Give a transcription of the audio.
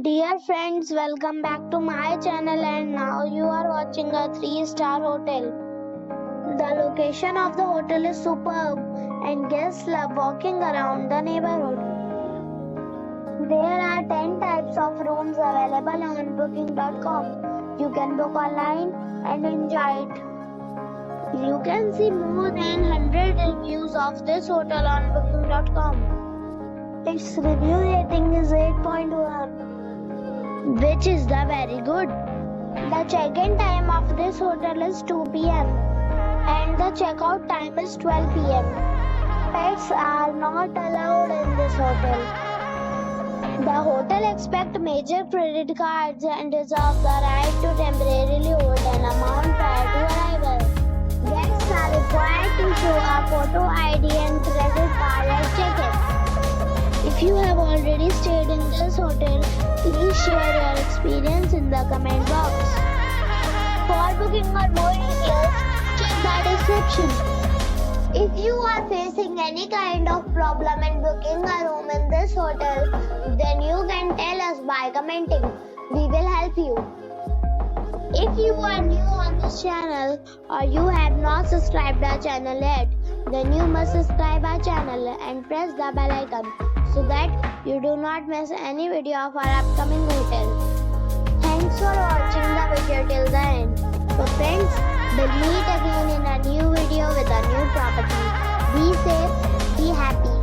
Dear friends, welcome back to my channel and now you are watching a 3-star hotel. The location of the hotel is superb and guests love walking around the neighborhood. There are 10 types of rooms available on booking.com. You can book online and enjoy it. You can see more than 100 reviews of this hotel on booking.com. Its review rating is 8.1. which is the very good. The check-in time of this hotel is 2 p.m. and the check-out time is 12 p.m. Pets are not allowed in this hotel. The hotel accepts major credit cards and reserves the right to temporarily hold an amount prior to arrival. Guests are required to show a photo ID and credit card at check-in. If you have already stayed in this hotel, please share your experience in the comment box. For booking or more details, check the description. If you are facing any kind of problem in booking a room in this hotel, then you can tell us by commenting. We will help you. If you are new on this channel or you have not subscribed our channel yet, then you must subscribe our channel and press the bell icon so that you do not miss any video of our upcoming hotel. Thanks for watching the video till the end. So friends, we'll meet again in a new video with a new property. Be safe, be happy.